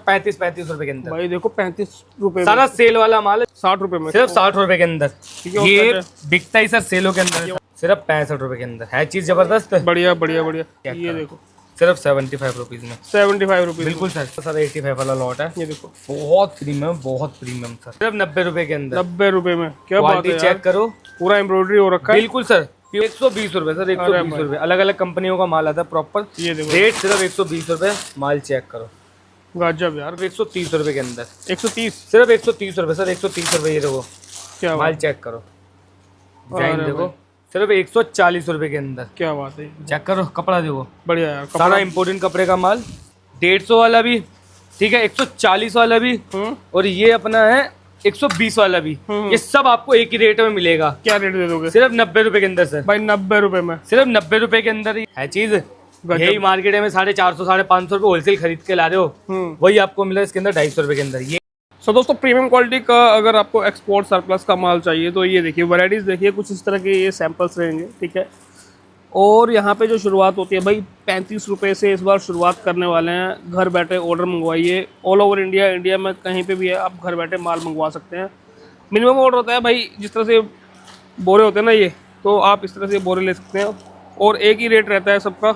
35 रुपए के अंदर भाई देखो 35 रुपए सारा सेल वाला माल है, 60 रुपए में, सिर्फ 60 रुपए के अंदर। ये ये बिकता ही सर सेलों के अंदर सिर्फ 65 रुपए के अंदर है, चीज जबरदस्त है। बढ़िया बढ़िया बढ़िया। ये देखो सिर्फ 75 रुपीज में, 75 रुपीज। बिल्कुल सर, सर 85 वाला लॉट है। ये देखो बहुत प्रीमियम, बहुत प्रीमियम सर, सिर्फ 90 रुपए के अंदर। 90 रुपए में, क्या बात है, चेक करो, पूरा एम्ब्रॉयडरी हो रखा है। बिल्कुल सर 120 रुपए सर, 120 रुपए। अलग अलग कंपनियों का माल आता है प्रॉपर। ये देखो रेट सिर्फ 120 रुपए, माल चेक करो। गजब यार, 130 रुपए के अंदर, 130, सिर्फ 130 रुपए सर, 130 रुपए। ये देखो क्या माल चेक करो, डिजाइन देखो, सिर्फ 140 रुपए के अंदर। क्या बात है, चेक करो, कपड़ा देखो, बढ़िया यार, सारा इम्पोर्टेंट कपड़े का माल। 150 वाला भी ठीक है, 140 वाला भी, और ये अपना है 120 वाला भी। ये सब आपको एक ही रेट में मिलेगा। क्या रेट दे दोगे? सिर्फ 90 रुपए के अंदर सर। भाई 90 रुपए में, सिर्फ 90 रुपए के अंदर ही है चीज। यही मार्केट में 450 550 रुपए होलसेल खरीद के ला रहे हो, वही आपको मिला इसके अंदर 250 रुपए के अंदर। ये सो दोस्तों, प्रीमियम क्वालिटी का अगर आपको एक्सपोर्ट सरप्लस का माल चाहिए तो ये देखिए वैरायटीज देखिए, कुछ इस तरह के ये सैंपल्स रहेंगे, ठीक है। और यहाँ पे जो शुरुआत होती है भाई 35 रुपए से इस बार शुरुआत करने वाले हैं। घर बैठे ऑर्डर मंगवाइए, ऑल ओवर इंडिया, इंडिया में कहीं पे भी है आप घर बैठे माल मंगवा सकते हैं। मिनिमम ऑर्डर होता है भाई, जिस तरह से बोरे होते हैं ना ये, तो आप इस तरह से बोरे ले सकते हैं, और एक ही रेट रहता है सबका।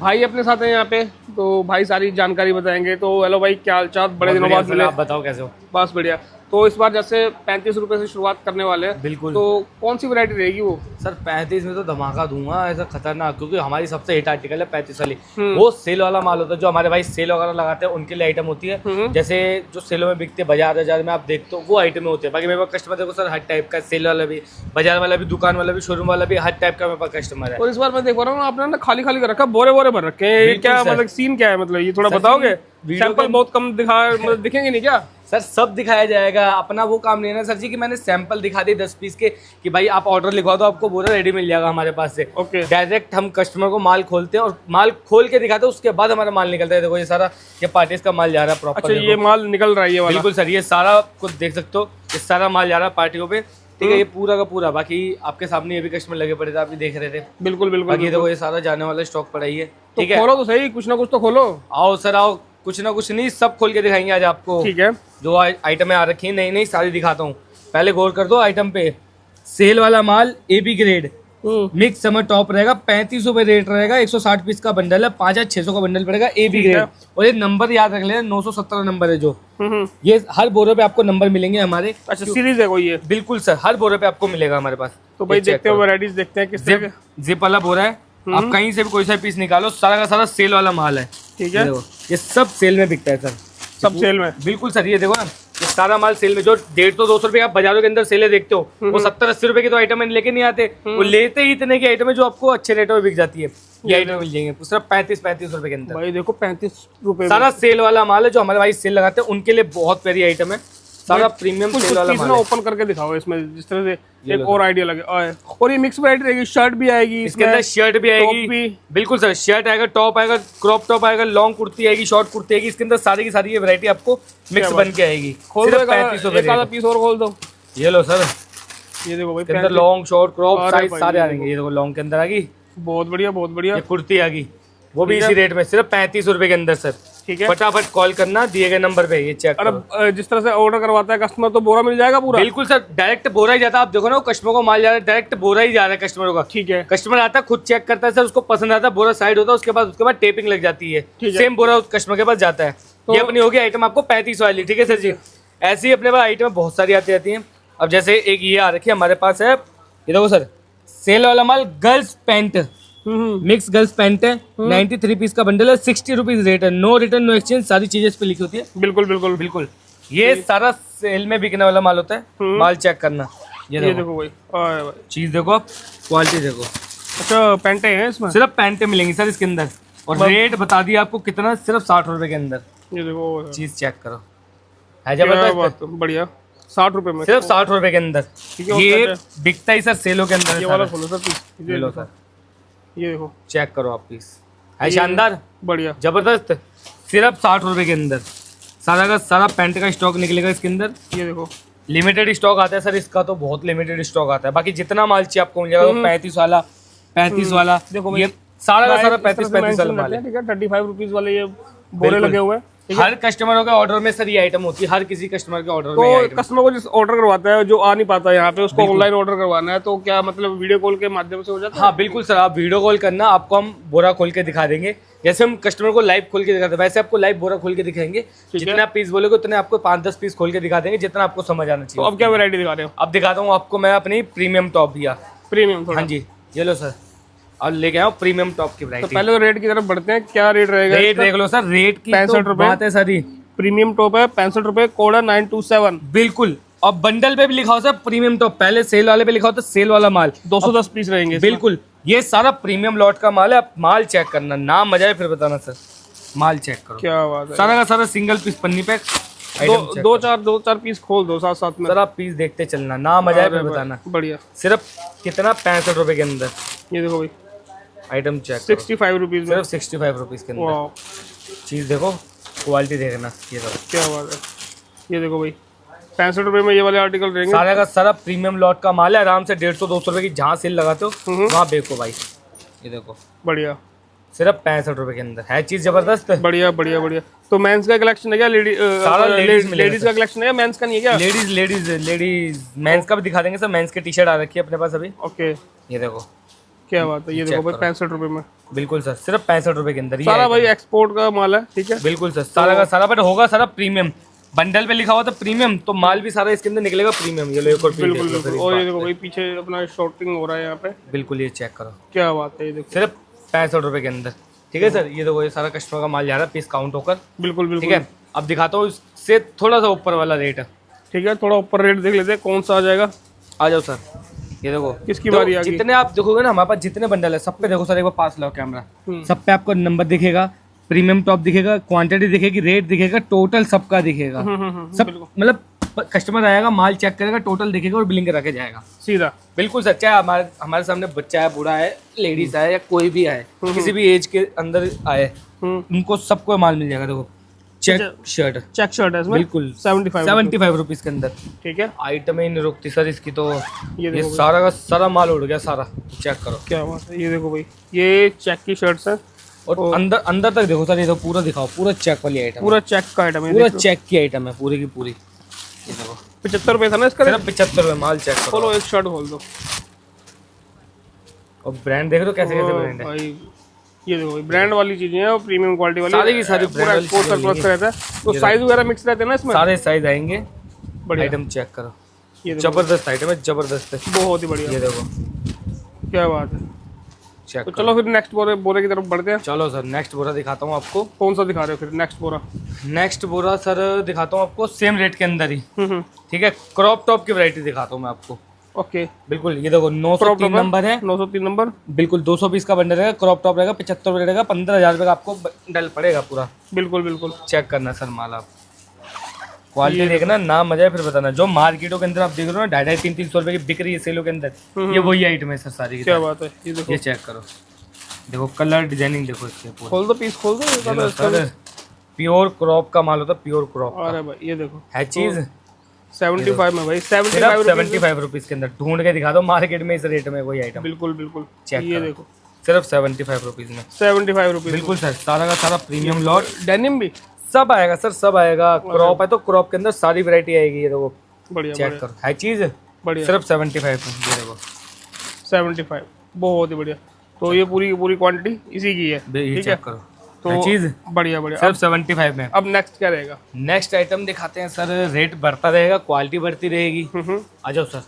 भाई अपने साथ हैं यहाँ पे, तो भाई सारी जानकारी बताएंगे। तो हेलो भाई, क्या हाल चाल, बड़े दिनों बाद मिले। आप बताओ कैसे हो? बस बढ़िया। तो इस बार जैसे 35 रुपए से शुरुआत करने वाले हैं, बिल्कुल। तो कौन सी वैरायटी रहेगी वो? सर 35 में तो धमाका दूंगा ऐसा खतरनाक, क्योंकि हमारी सबसे हिट आर्टिकल है 35 वाली। वो सेल वाला माल होता है, जो हमारे भाई सेल वगैरह लगाते हैं उनके लिए आइटम होती है। जैसे जो सेलों में बिकते हैं बाजार में आप देखते हो, वो आइटम होते हैं। बाकी मेरे पास कस्टमर देखो सर, हर टाइप का, सेल वाला भी, बाजार वाला भी, दुकान वाला भी, शोरूम वाला भी, हर टाइप का मेरे पास कस्टमर है। और इस बार मैं देख रहा हूँ आपने ना खाली खाली कर रखा, बोरे बोरे भर रखे हैं। ये क्या मतलब सीन क्या है, मतलब ये थोड़ा बताओगे? सैंपल बहुत कम मतलब दिखेंगे नहीं क्या? सर सब दिखाया जाएगा, अपना वो काम नहीं है ना सर जी कि मैंने सैंपल दिखा दिए 10 पीस के कि भाई आप ऑर्डर लिखवा दो, आपको बोरा रेडी मिल जाएगा हमारे पास से। ओके। डायरेक्ट हम कस्टमर को माल खोलते हैं और माल खोल के दिखाते हैं, उसके बाद हमारा माल निकलता है। देखो ये सारा, ये पार्टीज का माल जा रहा है प्रॉपर। अच्छा, ये माल निकल रहा है ये वाला? बिल्कुल सर, ये सारा कुछ देख सकते हो, ये सारा माल जा रहा है पार्टियों पे, ठीक है। ये पूरा का पूरा, बाकी आपके सामने ये भी कस्टमर लगे पड़े थे, आप भी देख रहे थे। बिल्कुल बिल्कुल। बाकी देखो ये सारा जाने वाला स्टॉक पड़ा ही है, ठीक है। खोलो तो सही, कुछ ना कुछ तो खोलो। आओ सर आओ, कुछ ना कुछ नहीं, सब खोल के दिखाएंगे आज आपको। ठीक है, जो आइटमें आ रखी है नई नई सारी दिखाता हूँ। पहले गौर कर दो आइटम पे। सेल वाला माल AB grade mix summer top रहेगा, 35 रुपए रेट रहेगा। 160 पीस का बंडल है, 5600 का बंडल पड़ेगा, AB ग्रेड। और ये नंबर याद रख लेना, 917 नंबर है जो। ये हर बोरे पे आपको नंबर मिलेंगे हमारे। अच्छा, सीरीज है कोई ये? बिल्कुल सर, हर बोरे पे आपको मिलेगा हमारे पास। तो भाई देखते हैं वैरायटीज, देखते हैं किस तरह। जिप वाला बोरा है, आप कहीं से भी कोई सा पीस निकालो, सारा का सारा सेल वाला माल है, ठीक है। ये सब सेल में बिकता है सर, सब सेल में। बिल्कुल सर, ये देखो ना, ये सारा माल सेल में। जो 150-200 रुपए आप बाजारों के अंदर सेलें देखते हो, वो 70-80 रुपए की तो आइटम लेके नहीं आते, वो लेते ही इतने की आइटम है जो आपको अच्छे रेटों में बिक जाती है। ये आइटम मिल जाएंगे सिर्फ 35 रुपए के अंदर। भाई देखो 35 रुपए, सारा सेल वाला माल है, जो हमारे भाई सेल लगाते हैं उनके लिए बहुत प्यारी आइटम है, सारा प्रीमियम सेल वाला माल है। ओपन करके दिखाओ इसमें, जिस तरह से एक और आइडिया लगे। और ये मिक्स वैरायटी रहेगी, शर्ट भी आएगी इसके अंदर, शर्ट भी आएगी। बिल्कुल सर, शर्ट आएगा, टॉप आएगा, क्रॉप टॉप आएगा, लॉन्ग कुर्ती आएगी, शॉर्ट कुर्ती आएगी। इसके अंदर सारी की सारी ये वैरायटी आपको मिक्स बन के आएगी। खोल दो, 35 रुपए एक आधा पीस और खोल दो। ये लो सर, ये देखो भाई, इसके अंदर लॉन्ग शॉर्ट क्रॉप साइज सारे आ जाएंगे। ये देखो लॉन्ग के अंदर आ गई, बहुत बढ़िया बहुत बढ़िया। ये कुर्ती आ गई, वो भी इसी रेट में, सिर्फ 35 रुपए के अंदर सर। ठीक है, फटाफट कॉल करना दिए गए नंबर पे, ये चेक करो। और जिस तरह से ऑर्डर करवाता है कस्टमर, तो बोरा मिल जाएगा पूरा? बिल्कुल सर, डायरेक्ट बोरा ही जाता है। आप देखो ना, कस्टमर को माल जा रहा है, डायरेक्ट बोरा ही जा रहा है कस्टमरों का। ठीक है, कस्टमर आता है, खुद चेक करता है सर, उसको पसंद आता है, बोरा साइड होता है, उसके बाद टेपिंग लग जाती है, सेम बोरा उस कस्टमर के पास जाता है। ये अपनी होगी आइटम आपको 35 वाली, ठीक है सर जी। ऐसी अपने पास आइटम बहुत सारी आती रहती है। अब जैसे एक ये आ रखी है हमारे पास है, ये देखो सर, सेल वाला माल, girls pant, mix girls pant है, 93 पीस का बंडल है, 60 रुपीज रेट है, नो रिटर्न नो एक्सचेंज, सारी चीजें इस पे लिखी होती है। बिल्कुल बिल्कुल बिल्कुल, ये सारा सेल में बिकने वाला माल होता है। माल चेक करना, ये देखो भाई, चीज देखो आप, क्वालिटी देखो। अच्छा, पैंटे हैं इसमें? सिर्फ पैंटे मिलेंगी सर इसके अंदर, और रेट बता दिया आपको कितना, सिर्फ 60 रुपए के अंदर। ये देखो चीज चेक करो, है जबरदस्त, बढ़िया। 60 रुपए में, सिर्फ 60 रुपए के अंदर। ये बिकता ही सर सेलों के अंदर। ये वाला खोलो सर, ये लो सर, ये देखो, चेक करो आप पीस, है शानदार, बढ़िया जबरदस्त, सिर्फ 60 रुपए के अंदर। सारा का सारा पैंट का स्टॉक निकलेगा इसके अंदर। ये देखो, लिमिटेड स्टॉक आता है सर इसका, तो बहुत लिमिटेड स्टॉक आता है। बाकी जितना माल चाहिए आपको मिल जाएगा। 35 वाला, 35 वाला, देखो ये सारा का सारा 35 वाला माल है। ठीक है, 35 रुपीज वाले ये बोरे लगे हुए हैं। हर कस्टमरों के ऑर्डर में सर ये आइटम होती है, हर किसी कस्टमर के ऑर्डर में तो आइटम। कस्टमर को जिस ऑर्डर करवाता है, जो आ नहीं पाता है यहाँ पे, उसको ऑनलाइन ऑर्डर करवाना है, तो क्या मतलब वीडियो कॉल के माध्यम से हो जाता है? हाँ बिल्कुल सर, आप वीडियो कॉल करना, आपको हम बोरा खोल के दिखा देंगे। जैसे हम कस्टमर को लाइव खोल के दिखाते हैं, वैसे आपको लाइव बोरा खोल के दिखाएंगे। जितने आप पीस बोलोगे उतने आपको 5-10 पीस खोल के दिखा देंगे, जितना आपको समझ आना तो चाहिए। अब क्या वैरायटी दिखा रहे हो? अब दिखाता हूँ आपको मैं अपनी प्रीमियम टॉप भैया। प्रीमियम थोड़ा। हाँ जी, ये लो सर, और लेके आओ प्रीमियम टॉप की तो वैरायटी। पहले तो रेट की तरफ बढ़ते हैं, क्या रेट रहेगा? रेट देख लो सर, रेट की 65 तो रुपए। बात है सारी। प्रीमियम टॉप है 65 रुपए, कोड है 927। बिल्कुल, और बंडल पे भी लिखा हो सर प्रीमियम टॉप, पहले सेल वाले पे लिखा होता सेल वाला माल। 210 पीस रहेंगे इसमें। बिल्कुल, ये सारा प्रीमियम लॉट का माल है। आप माल चेक करना, नाम आ जाए फिर बताना सर। माल चेक करो, क्या बात है। सारा का सारा सिंगल पीस पन्नी पैक। दो चार पीस खोल दो साथ साथ में। सर आप पीस देखते चलना, नाम आ जाए फिर बताना। बढ़िया। सिर्फ कितना 65 रुपए के अंदर ये देखो भाई, आइटम चेक 65 रुपीज में। सिर्फ 65 रुपीज के अंदर। वाह, चीज देखो, क्वालिटी देखना, ये सब क्या बात है। ये देखो भाई, 65 रुपए में ये वाले आर्टिकल रहेंगे। सारा का सारा प्रीमियम लॉट का माल है। आराम से 150-200 रुपए की जहाँ सेल लगाते हो वहाँ बेचो भाई। ये देखो, बढ़िया, सिर्फ 65 रुपए के अंदर है, चीज जबरदस्त है। बढ़िया बढ़िया बढ़िया। तो मेंस का कलेक्शन है क्या? सारा लेडीज का कलेक्शन है, मेंस का नहीं है क्या? लेडीज मेंस का भी दिखा देंगे सर। मेंस की टी शर्ट आ रखी है अपने पास अभी। ओके, ये देखो, क्या बात है। ये देखो भाई, 65 रुपए में। बिल्कुल सर, सिर्फ 65 रुपए के अंदर। सारा भाई एक्सपोर्ट का माल है, ठीक है। बिल्कुल सर, सारा का सारा, बट होगा सारा प्रीमियम। बंडल पे लिखा हुआ था प्रीमियम, तो माल भी सारा इसके अंदर निकलेगा प्रीमियम। ये लो एक और पीस बिल्कुल देख लो सर, बिल्कुल। इस और ये बात देखो पे। भाई, पीछे अपना शॉर्टिंग हो रहा है यहाँ पे। बिल्कुल, ये चेक करो, क्या बात है। ये देखो, सिर्फ 65 रुपए के अंदर। ठीक है सर, ये देखो, ये सारा कस्टमर का माल जा रहा है पीस काउंट होकर। बिल्कुल ठीक बिल्कुल। है, अब दिखाता हूँ इससे थोड़ा सा ऊपर वाला रेट है। ठीक है, थोड़ा ऊपर रेट देख लेते हैं, कौन सा आ जाएगा। आ जाओ सर, ये देखो किसकी बारी आ गई? जितने आप देखोगे ना, हमारे पास जितने बंडल है सब पे देखो सर, एक बार पास लाओ कैमरा। सब पे आपको नंबर दिखेगा, प्रीमियम टॉप दिखेगा, क्वांटिटी दिखेगी, रेट दिखेगा, टोटल सबका दिखेगा। सब मतलब कस्टमर आएगा, माल चेक करेगा, टोटल दिखेगा और बिलिंग करा के जाएगा सीधा। बिल्कुल सर, चाहे हमारे सामने बच्चा है, बूढ़ा है, लेडीज है, या कोई भी आए, किसी भी एज के अंदर आए, उनको सबको माल मिल जाएगा। देखो, चेक शर्ट, चेक शर्ट है इसमें। बिल्कुल 75 रुपीज के अंदर। ठीक है। आइटम ही नहीं रुकती सर इसकी तो। ये ये सारा का सारा माल उड़ गया सारा, चेक करो। क्या बात है। ये देखो भाई, ये चेक की शर्ट्स है। और अंदर तक देखो सर, ये तो पूरा दिखाओ, पूरा चेक वाली आइटम, पूरा चेक का आइटम है, पूरा चेक की आइटम है पूरी की पूरी। ये देखो, 75 रुपए था ना इसका? सिर्फ 75 रुपए। माल चेक करो। खोलो, एक शर्ट खोल दो। और ब्रांड देख रहे हो कैसे कैसे ब्रांड है भाई, ये देखो भाई, ब्रांड वाली चीजें हैं और प्रीमियम क्वालिटी वाली। सारी की सारी पूरा brand एक्सपोर्ट वाली सरप्लस का रहता है। तो साइज वगैरह मिक्स रहते हैं ना इसमें? सारे साइज आएंगे। बढ़िया। आइटम चेक करो, ये देखो, जबरदस्त आइटम है, जबरदस्त है। बहुत ही बढ़िया। ये देखो, क्या बात है। चेक तो करो। चलो फिर नेक्स्ट बोरे की तरफ बढ़ते हैं। चलो सर, नेक्स्ट बोरा दिखाता हूँ आपको। कौन सा दिखा रहे हो फिर नेक्स्ट बोरा? नेक्स्ट बोरा सर दिखाता हूँ आपको सेम रेट के अंदर ही। हम्म। ठीक है, क्रॉप टॉप की वैरायटी दिखाता हूँ मैं आपको। ओके, बिल्कुल, ये देखो 903 नंबर है। 903 नंबर। बिल्कुल 200 पीस का बंडल रहेगा, क्रॉप टॉप रहेगा, 75 रुपये रहेगा, 15,000 रुपये का आपको बंडल पड़ेगा पूरा। बिल्कुल बिल्कुल। चेक करना सर माल, आप क्वालिटी देखना, नाम मजा है फिर बताना। जो मार्केटों के अंदर आप देख रहे हो ना, 250-300 रुपये की बिक रही है सेलों के अंदर, ये वही आइटम है सर सारी की क्या सारी। बात है। ये देखो, ये चेक करो, देखो कलर डिजाइनिंग देखो इसके पूरे। खोल दो पीस, खोल दो। सर प्योर क्रॉप का माल होता है, प्योर क्रॉप अरे भाई, ये देखो है चीज। 75 में भाई, 75 सिर्फ 75 रुपीज के अंदर। ढूंढ के दिखा दो मार्केट में इस रेट में कोई आइटम। बिल्कुल बिल्कुल। चेक ये करो, देखो, सिर्फ 75 रुपीज में। 75 रुपीज। बिल्कुल सर, सारा का सारा प्रीमियम लॉट, डेनिम भी सब आएगा सर, सब आएगा। क्रॉप है तो क्रॉप के अंदर सारी वैरायटी आएगी। ये देखो, बढ़िया चेक बढ़िया करो, है चीज बढ़िया। सिर्फ 75 में। ये देखो, 75, बहुत ही बढ़िया। तो ये पूरी की पूरी क्वांटिटी इसी की है, ये ठीक है। चेक करो, तो है चीज बढ़िया बढ़िया। सिर्फ 75 में। अब नेक्स्ट क्या रहेगा? नेक्स्ट आइटम दिखाते हैं सर, रेट बढ़ता रहेगा, क्वालिटी बढ़ती रहेगी। आ जाओ सर,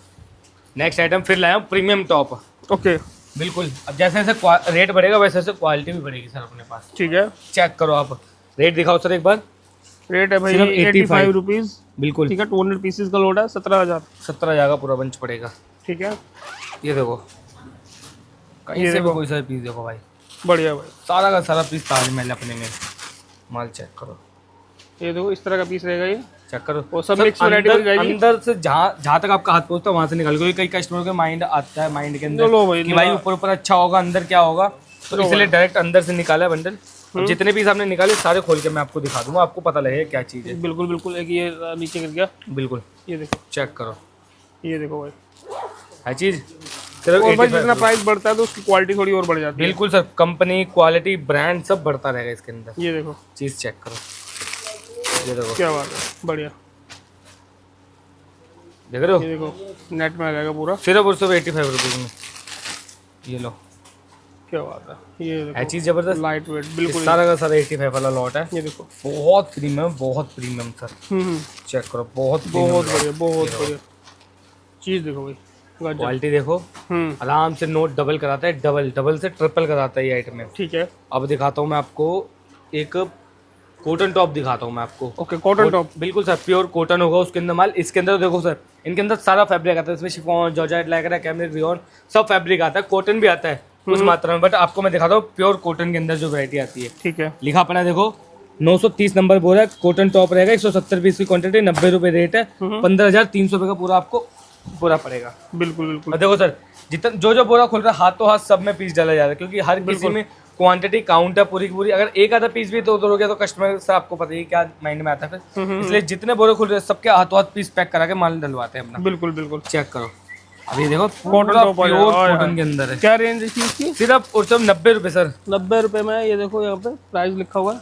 नेक्स्ट आइटम फिर लाया हूँ प्रीमियम टॉप। ओके, बिल्कुल, अब जैसे जैसे रेट बढ़ेगा वैसे वैसे क्वालिटी भी बढ़ेगी सर अपने पास। ठीक है। चेक करो आप, रेट दिखाओ सर एक बार। रेट है भाई सिर्फ 85 रुपीज। बिल्कुल, ठीक है, 200 पीसेस का लोड है, 17,000। 17,000 का पूरा बंच पड़ेगा। ठीक है, ये देखो, कहीं ये से भी देखो। कोई सा पीस देखो भाई, बढ़िया भाई। सारा का सारा पीस ताजमहल अपने में। माल चेक करो, ये देखो, इस तरह का पीस रहेगा ये। चेक करो। वो सब सर, मिक्स वैरायटी मिल जाएगी। अंदर से जहाँ तक आपका हाथ पहुंचता है वहां से निकाल, क्योंकि कई कस्टमर के माइंड आता है, माइंड के अंदर चलो भाई, कि भाई ऊपर ऊपर अच्छा होगा, अंदर क्या होगा, तो इसलिए डायरेक्ट अंदर से निकाला है बंडल। अब जितने पीस आपने निकाले सारे खोल के मैं आपको दिखा दूंगा, आपको पता लगेगा क्या चीज़ है। बिल्कुल बिल्कुल। एक ये नीचे गिर गया, बिल्कुल, ये देखो, चेक करो, ये देखो भाई। है चीज़ सिर्फ और भाई 85। जितना प्राइस बढ़ता है तो उसकी क्वालिटी थोड़ी और बढ़ जाती है। बिल्कुल सर, कंपनी, क्वालिटी, ब्रांड सब बढ़ता रहेगा इसके अंदर। ये देखो, चीज़ चेक करो, ये देखो, क्या बात है, बढ़िया। देख रहे हो, ये देखो नेट में आ जाएगा पूरा, सिर्फ और सिर्फ 85 रुपीज़ में। ये लो, क्या बात है, ये है देखो चीज़ ज़बरदस्त। लाइट वेट बिल्कुल। सारा का सारा 85 वाला लॉट है। ये देखो बहुत प्रीमियम, बहुत प्रीमियम सर। चेक करो, बहुत बहुत बढ़िया, बहुत बढ़िया चीज़ देखो भाई, गजब। क्वालिटी देखो, आराम से नोट डबल कराता है, डबल से ट्रिपल कराता है ये आइटम में। ठीक है, अब दिखाता हूँ मैं आपको एक कॉटन टॉप दिखाता हूँ मैं आपको। ओके, कॉटन टॉप, बिल्कुल सर, प्योर कॉटन होगा उसके अंदर माल। इसके अंदर देखो सर, इनके अंदर सारा फैब्रिक आता है, इसमें शिफॉन, जॉर्जेट, लैक्रा, कैमरिक, रियोन, सब फैब्रिक आता है। कॉटन भी आता है कुछ मात्रा में, बट आपको मैं दिखाता हूँ प्योर कॉटन के अंदर जो वैरायटी आती है। ठीक है, लिखा पड़ा है देखो, 930 नंबर बोल रहा है, कॉटन टॉप रहेगा, 170 पीस की क्वांटिटी, 90 रुपये रेट है, 15,300 रुपये का पूरा आपको पूरा पड़ेगा। बिल्कुल बिल्कुल। और देखो सर, जितना जो बोरा खुल रहा है हाथों हाथ सब में पीस डाला जा रहा है, क्योंकि हर किसी में क्वांटिटी काउंट है पूरी की पूरी। अगर एक आधा पीस भी तो उधर हो गया तो कस्टमर से आपको पता ही क्या माइंड में आता है फिर, इसलिए जितने बोरे खुल रहे हैं सबके हाथों हाथ पीस पैक करा के माल डलवाते हैं अपना। बिल्कुल बिल्कुल। चेक करो, अभी देखो कॉटन टॉप प्योर कॉटन के अंदर है। क्या रेंज है इसकी? सिर्फ और सिर्फ 90 रुपये सर, 90 रुपए में। ये देखो यहाँ पे प्राइस लिखा हुआ है,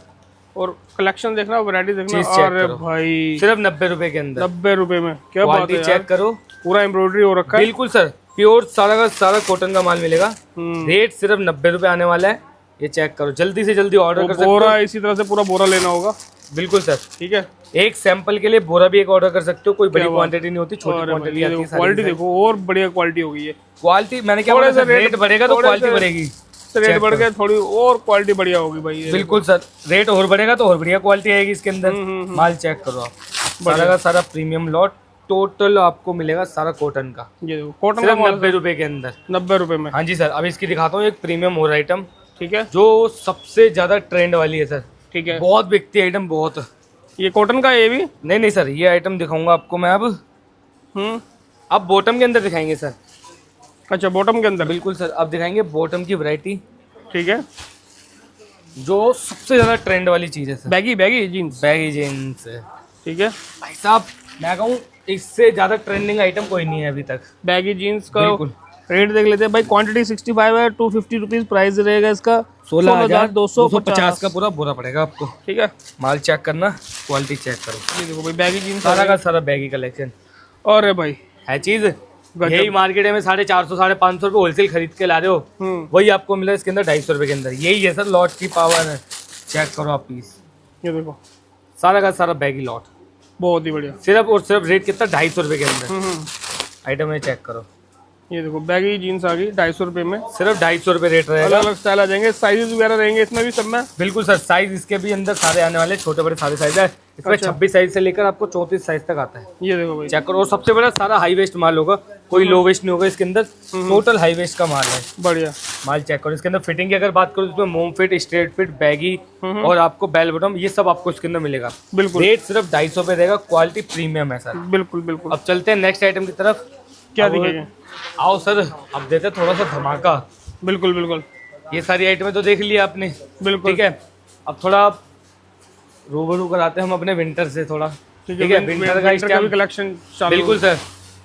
और कलेक्शन देखना, वैरायटी देखना। चीज चेक अरे करो। भाई सिर्फ 90 रुपये के अंदर, 90 रुपए में, क्या बात है क्वालिटी यार। चेक करो, पूरा एम्ब्रॉयडरी हो रखा है। बिल्कुल सर, प्योर सारा का सारा कॉटन का माल मिलेगा। रेट सिर्फ 90 रुपये आने वाला है। ये चेक करो, जल्दी से जल्दी ऑर्डर कर सकते हो। बोरा इसी तरह से पूरा बोरा लेना होगा। बिल्कुल सर, ठीक है, एक सैंपल के लिए बोरा भी एक ऑर्डर कर सकते हो, कोई बड़ी क्वांटिटी नहीं होती, छोटी क्वांटिटी आती है। क्वालिटी देखो, और बढ़िया क्वालिटी होगी ये। क्वालिटी मैंने क्या बोला सर, रेट बढ़ेगा तो क्वालिटी बढ़ेगी। रेट बढ़ गया, थोड़ी और क्वालिटी बढ़िया होगी भाई ये। बिल्कुल सर, रेट और बढ़ेगा तो और बढ़िया क्वालिटी आएगी इसके अंदर। माल चेक करो आप, सारा का सारा प्रीमियम लॉट टोटल आपको मिलेगा सारा कॉटन का। ये देखो कॉटन सिर्फ का 90 रुपए के अंदर। 90 रुपए में। हाँ जी सर, अब इसकी दिखाता हूँ एक प्रीमियम और आइटम, ठीक है, जो सबसे ज्यादा ट्रेंड वाली है सर। ठीक है, बहुत बिकती है आइटम, बहुत। ये कॉटन का ये भी? नहीं सर, ये आइटम दिखाऊंगा आपको मैं अब बॉटम के अंदर दिखाएंगे सर। अच्छा, बॉटम के अंदर। बिल्कुल सर, अब दिखाएंगे बॉटम की वैरायटी, ठीक है, जो सबसे ज्यादा ट्रेंड वाली चीज है sir. Baggy jeans. Baggy jeans, ठीक है भाई साहब, मैं कहूँ इससे ज्यादा ट्रेंडिंग आइटम कोई नहीं है अभी तक। बैगी जीन्स का बिल्कुल। रेट देख लेते हैं भाई। क्वांटिटी 65 है, 250 रुपीज प्राइस रहेगा इसका। 16,250 का पूरा बोरा पड़ेगा आपको। ठीक है, माल चेक करना, क्वालिटी चेक करो। ये देखो भाई, बैगी जीन्स सारा का सारा बैगी कलेक्शन। और भाई है चीज, यही मार्केट में 450 550 रुपए होलसेल खरीद के ला रहे हो, वही आपको मिला इसके अंदर 250 रुपए के अंदर। यही है सर लॉट की पावर है। चेक करो आप प्लीज, ये देखो सारा का सारा बैगी लॉट, बहुत ही बढ़िया। सिर्फ और सिर्फ रेट कितना, 250 रुपए के अंदर आइटम है। चेक करो, ये देखो बैगी जीन्स आ गई 250 रुपए में। सिर्फ 250 रुपए रेट रहेगा। अलग अलग स्टाइल आ जाएंगे, साइजेस वगैरह रहेंगे इसमें भी, सब में। बिल्कुल सर, साइज इसके भी अंदर सारे आने वाले, छोटे बड़े सारे साइज है इसमें। 26 साइज से लेकर आपको 34 साइज तक आता है। ये देखो भाई, चेक करो, और सबसे बड़ा सारा हाई वेस्ट माल होगा, कोई लो वेस्ट नहीं होगा इसके अंदर, टोटल हाई वेस्ट का माल है। बढ़िया माल चेक करो। इसके अंदर फिटिंग की अगर बात करो, इसमें मोम फिट, स्ट्रेट फिट, बैगी और आपको बेल बॉटम, ये सब आपको इसके अंदर मिलेगा। बिल्कुल। रेट सिर्फ 250 रुपए रहेगा, क्वालिटी प्रीमियम है सर। बिल्कुल बिल्कुल। अब चलते हैं नेक्स्ट आइटम की तरफ। क्या दिखेंगे? आओ सर, अब देते हैं थोड़ा सा धमाका। बिल्कुल बिल्कुल। ये सारी आइटमें तो देख लिया आपने, बिल्कुल ठीक है। अब थोड़ा रूबरू कराते हैं हम अपने विंटर से थोड़ा, ठीक है। विंटर का इस टाइम कलेक्शन बिल्कुल सर,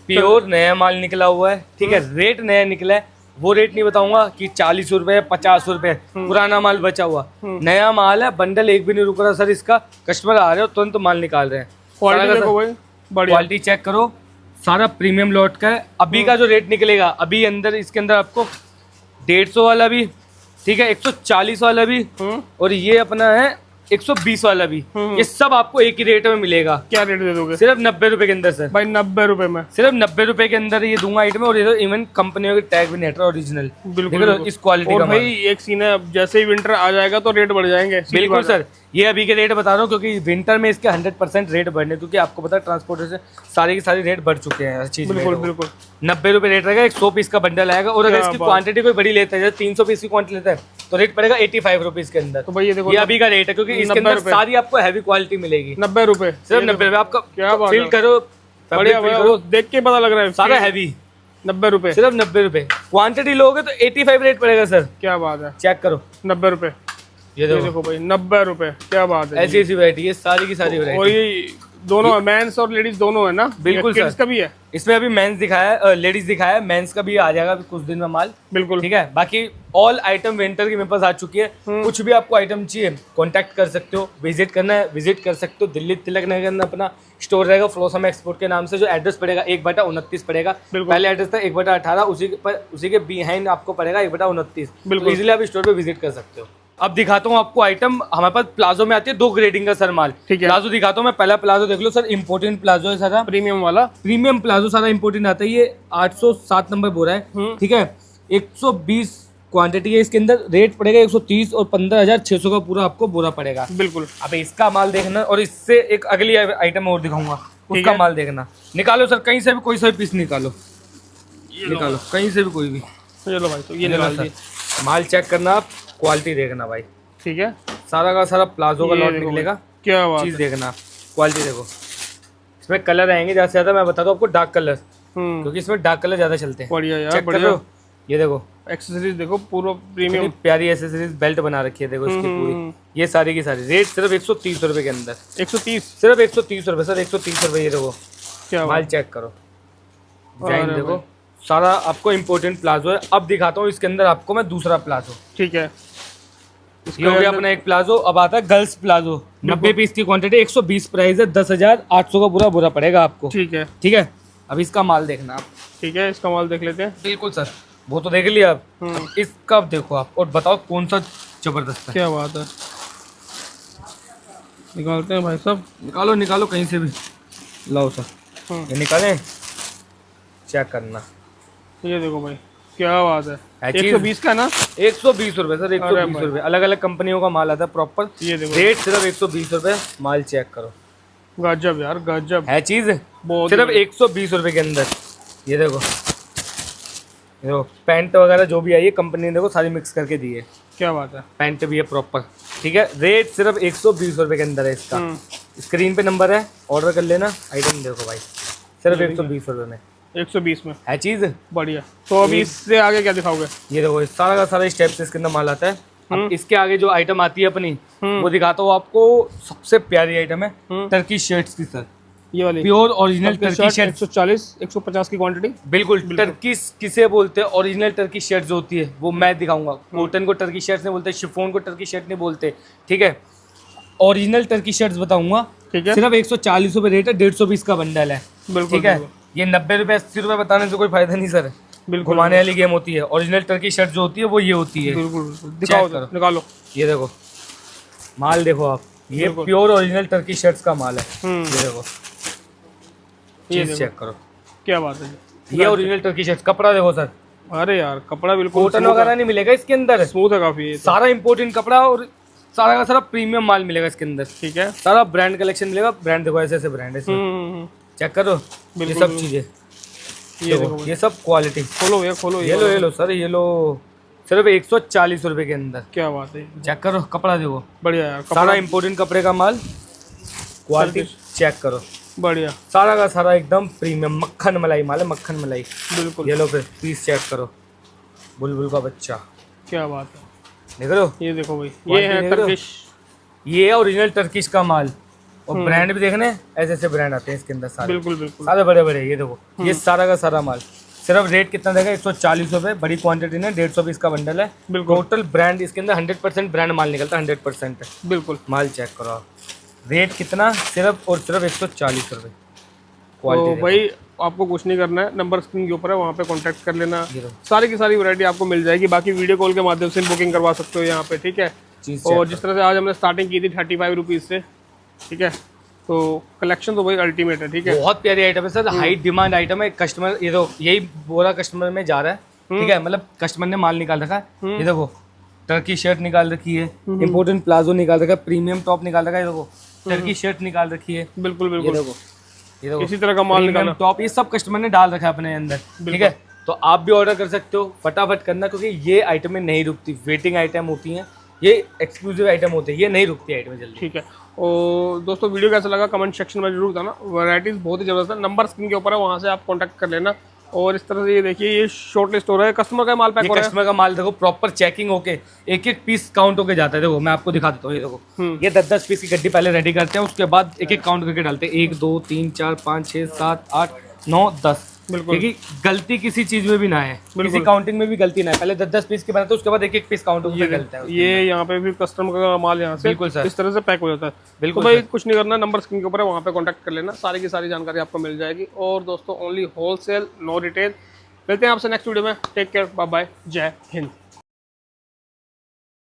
प्योर नया माल निकला हुआ है, ठीक है। रेट नया निकला है, वो रेट नहीं बताऊंगा कि 40 रुपए 50 रुपए, पुराना माल बचा हुआ, नया माल है। बंडल एक भी नहीं रुक रहा सर इसका, कस्टमर आ रहे हो तुरंत माल निकाल रहे हैं। क्वालिटी देखो भाई, बढ़िया क्वालिटी चेक करो, सारा प्रीमियम लॉट का है। अभी का जो रेट निकलेगा, अभी अंदर इसके अंदर आपको 150 वाला भी, ठीक है, 140 वाला भी, और ये अपना है 120 वाला भी, ये सब आपको एक ही रेट में मिलेगा। क्या रेट दे दोगे? सिर्फ 90 रुपए के अंदर सर। भाई 90 रुपए में, सिर्फ 90 रुपए के अंदर ये दूंगा आइटम। और ये इवन कंपनियों के टैग भी नहीं, ओरिजिनल। बिल्कुल इस क्वालिटी और का भाई एक सीन है, जैसे ही विंटर आ जाएगा तो रेट बढ़ जाएंगे। बिल्कुल सर, ये अभी के रेट बता रहा हूँ क्योंकि विंटर में इसके 100% रेट बढ़ने, क्योंकि आपको पता है ट्रांसपोर्टेशन सारे के सारे रेट बढ़ चुके हैं हर चीज में। बिल्कुल बिल्कुल। 90 रुपए रेट रहेगा, 100 पीस का बंडल आएगा। और अगर इसकी क्वांटिटी कोई बड़ी लेता है, जैसे 300 पीस की क्वांटिटी लेता है, तो रेट पड़ेगा 85 रुपीज के अंदर। तो भाई ये देखो, ये अभी का रेट है, क्योंकि इसके अंदर सारी आपको हैवी क्वालिटी मिलेगी। 90 रुपए, सिर्फ 90 रुपए। आपका क्या बात फील करो, बढ़िया बढ़िया, देख के पता लग रहा है सारा हैवी। 90 रुपए, सिर्फ 90 रुपए। क्वांटिटी लोगे तो 85 रेट पड़ेगा सर। क्या बात है, चेक करो, 90 रुपए। ये देखो भाई 90 रुपए, क्या बात है। ऐसी ऐसी वैरायटी है, सारी की सारी वैरायटी। और ये दोनों मेंस और लेडीज दोनों है ना? बिल्कुल किड्स सर। का भी है? इसमें अभी मेंस दिखाया है, लेडीज दिखाया है, मेंस का भी आ जाएगा अभी कुछ दिन में माल। बिल्कुल। ठीक है, बाकी ऑल आइटम विंटर की मेरे पास आ चुकी है। कुछ भी आपको आइटम चाहिए कांटेक्ट कर सकते हो, विजिट करना है विजिट कर सकते हो। दिल्ली तिलक नगर में अपना स्टोर रहेगा फ्लोसम एक्सपोर्ट के नाम से। जो एड्रेस पड़ेगा 1/29 पड़ेगा, पहले एड्रेस था 1/18, उसी के बिहाइंड आपको पड़ेगा 1/29। बिल्कुल। इजीली आप स्टोर पे विजिट कर सकते हो। अब दिखाता हूँ आपको आइटम, हमारे पास प्लाजो में आती है 2 ग्रेडिंग का सर माल। ठीक है। प्लाजो दिखाता हूँ मैं, पहला प्लाजो देख लो सर, इंपोर्टेंट प्लाजो है सारा, प्रीमियम वाला। प्रीमियम प्लाजो सारा इंपोर्टेंट आता है। ये 807 नंबर बोरा है। ठीक है, 120 क्वांटिटी है इसके अंदर। रेट पड़ेगा 130 और 15,600 का पूरा आपको बोरा पड़ेगा। बिल्कुल। अब इसका माल देखना, और इससे एक अगली आइटम और दिखाऊंगा, उसका माल देखना। निकालो सर कहीं से भी कोई सा भी पीस निकालो, निकालो कहीं से भी कोई भी। चलो भाई, तो ये निकाल दिए। माल चेक करना आप, क्वालिटी देखना भाई। ठीक है, सारा का सारा प्लाजो का ये लॉट देखो निकलेगा। क्या बात चीज है। देखना, क्वालिटी देखो। इसमें कलर आएंगे ज्यादा से ज्यादा, मैं बताता हूँ आपको डार्क कलर, क्योंकि इसमें डार्क कलर ज्यादा चलते हैं। बढ़िया यार, चेक कर बढ़िया। लो, ये देखो एक्सेसरीज देखो, पूरा कितनी प्रीमियम। प्यारी एसेसरीज, बेल्ट बना रखी है देखो इसकी पूरी। ये सारी की सारी रेट सिर्फ 130 रुपए के अंदर। 130? सिर्फ 130 रुपए सर, 130 रुपए। ये देखो क्या माल बात। चेक करो, डिजाइन देखो, सारा आपको इम्पोर्टेंट प्लाजो है। अब दिखाता हूँ इसके अंदर आपको मैं दूसरा प्लाजो। ठीक है, ये हो गया अपना एक प्लाजो। अब आता है गर्ल्स प्लाजो, 90 पीस की क्वांटिटी, 120 प्राइस है, 10,800 का पूरा बुरा पड़ेगा आपको। ठीक है। ठीक है, अब इसका माल देखना आप। ठीक है, इसका माल देख लेते हैं। बिल्कुल सर, वो तो देख लिया आप। अब इसका देखो आप और बताओ कौन सा जबरदस्त है। क्या बात है, निकालते हैं भाई साहब। निकालो निकालो कहीं से भी, लाओ सर, ये निकालें, चेक करना। ये देखो भाई, क्या बात है। है चीज़। 120 का ना? 120 रुपए सर, 120 रुपए। अलग अलग कंपनियों का माल आता है प्रॉपर। ये देखो, रेट सिर्फ 120 रुपए। माल चेक करो, गजब यार, गजब है चीज बहुत। सिर्फ 120 रुपए के अंदर। ये देखो, देखो पैंट वगैरह जो भी आई है कंपनी ने देखो सारी मिक्स करके दी है। क्या बात है। पैंट भी है प्रॉपर। ठीक है, रेट सिर्फ 120 रुपए के अंदर है इसका। स्क्रीन पे नंबर है, ऑर्डर कर लेना। आइटम देखो भाई, सिर्फ 120 रुपए में, 120 में है चीज। बढ़िया। तो अभी इससे आगे क्या दिखाओगे? ये देखो, इस सारा का सारा स्टेप से इसके अंदर माल आता है। अब इसके आगे जो आइटम आती है अपनी, वो दिखाता हूँ आपको। सबसे प्यारी आइटम है टर्की शर्ट्स की सर, ये वाली प्योर ओरिजिनल टर्की शर्ट। 140 150 की क्वांटिटी। बिल्कुल, टर्की किसे बोलते हैं? ओरिजिनल टर्की शर्ट जो होती है वो मैं दिखाऊंगा। कॉटन को टर्की शर्ट नहीं बोलते, शिफॉन को टर्की शर्ट नहीं बोलते। ठीक है, ओरिजिनल टर्की शर्ट्स बताऊंगा। ठीक है, सिर्फ 140 रुपए रेट है, 150 का बंडल है। बिल्कुल। ठीक है, ये 90 रुपए 80 रुपए बताने से कोई फायदा नहीं सर। बिल्कुल, घुमाने वाली गेम होती है। ओरिजिनल टर्की शर्ट जो होती है वो ये होती है। बिल्कुल। दिखाओ, करो। निकालो। ये देखो माल देखो आप, ये बिल्कुल। प्योर ओरिजिनल टर्की शर्ट्स का माल है। ये देखो, ये चीज चेक करो, क्या बात है। ये ओरिजिनल टर्की शर्ट। कपड़ा देखो सर, अरे यार, कपड़ा बिल्कुल कॉटन वगैरह नहीं मिलेगा इसके अंदर, स्मूथ है काफी। ये तो। सारा इंपोर्टेंट कपड़ा और सारा का सारा प्रीमियम माल मिलेगा इसके अंदर। ठीक है। सारा ब्रांड कलेक्शन मिलेगा। ब्रांड देखो, ऐसे ऐसे ब्रांड है इसमें। चेक करो, ये बिल्कुल, सब चीजें, ये देखो देखो, ये सब क्वालिटी। खोलो भैया, खोलो। ये लो सर, ये लो, सिर्फ 140 रुपए के अंदर। क्या बात है, चेक करो, कपड़ा देखो, बढ़िया यार। सारा इंपोर्टेंट कपड़े का माल, क्वालिटी चेक करो। बढ़िया, सारा का सारा एकदम प्रीमियम मक्खन मलाई माल है, मक्खन मलाई। बिल्कुल। ये लो फिर पीस चेक करो, बुलबुल का बच्चा। क्या बात है, देख रहे हो, ये देखो भाई, ये क्वालिटी है देख रहे हो? टर्किश। ये है ओरिजिनल टर्किश का माल। और ब्रांड भी देखने, ऐसे ऐसे ब्रांड आते हैं इसके अंदर सारे, बिल्कुल बिल्कुल। सारे बड़े बड़े। ये देखो, ये सारा का सारा माल सिर्फ रेट कितना देगा? 140 रुपए। बड़ी क्वांटिटी में 150 पीस का बंडल है। बिल्कुल। टोटल ब्रांड इसके अंदर 100% ब्रांड माल निकलता है, 100%। बिल्कुल। माल चेक करो आप, रेट कितना? सिर्फ और सिर्फ 140 रुपए। तो भाई आपको कुछ नहीं करना है, नंबर स्क्रीन के ऊपर है, वहाँ पे कांटेक्ट कर लेना। ये लो। सारी की सारी वैरायटी आपको मिल जाएगी। बाकी वीडियो कॉल के माध्यम से बुकिंग करवा सकते हो यहाँ पे। ठीक है, चीज और जिस तरह से आज हमने स्टार्टिंग की थी 35 रुपीज़ से, ठीक है, तो कलेक्शन तो भाई अल्टीमेट है। ठीक है, बहुत प्यारी आइटम है सर, हाई डिमांड आइटम है। कस्टमर, ये तो यही बोरा कस्टमर में जा रहा है। ठीक है, मतलब कस्टमर ने माल निकाल रखा है। ये देखो, टर्की शर्ट निकाल रखी है, इंपोर्टेंट प्लाजो निकाल रखा है, प्रीमियम टॉप निकाल रखा है। ये देखो, टर्की शर्ट निकाल रखी है। बिल्कुल ये बिल्कुल। देखो, ये देखो, इसी तरह का माल निकालना। टॉप, ये सब कस्टमर ने डाल रखा है अपने अंदर। ठीक है, तो आप भी ऑर्डर कर सकते हो, फटाफट करना, क्योंकि ये आइटमें नहीं रुकती। वेटिंग आइटम होती हैं, ये एक्सक्लूसिव आइटम होते हैं, ये नहीं रुकती आइटमें जल्दी। ठीक है, और दोस्तों वीडियो कैसा लगा कमेंट सेक्शन में जरूर बताना। वैराइटीज़ बहुत ही ज़बरदस्त है, नंबर स्क्रीन के ऊपर है, वहाँ से आप कॉन्टैक्ट कर लेना। और इस तरह से ये देखिए ये शॉर्ट लिस्ट हो रहा है, कस्टमर का माल पैक हो रहा है। कस्टमर का माल देखो प्रॉपर चेकिंग होके एक एक पीस काउंट होके जाता है। देखो मैं आपको दिखा देता हूँ, ये देखो ये 10-10 पीस की गड्डी पहले रेडी करते हैं, उसके बाद एक एक काउंट करके डालते हैं, 1 2 3 4 5 6 7 8 9 10। बिल्कुल, क्योंकि गलती किसी चीज में भी ना है, किसी काउंटिंग में भी गलती ना है। पहले 10-10 पीस की बनाते हैं, उसके बाद एक एक पीस काउंट होकर डलता है। ये यहाँ पे भी कस्टमर का माल यहाँ से बिल्कुल सर, इस तरह से पैक हो जाता है। बिल्कुल तो भाई कुछ नहीं करना, नंबर स्क्रीन के ऊपर है, वहाँ पे कांटेक्ट कर लेना, सारी की सारी जानकारी आपको मिल जाएगी। और दोस्तों ओनली होलसेल, नो रिटेल। मिलते हैं आपसे नेक्स्ट वीडियो में, टेक केयर, बाय बाय, जय हिंद।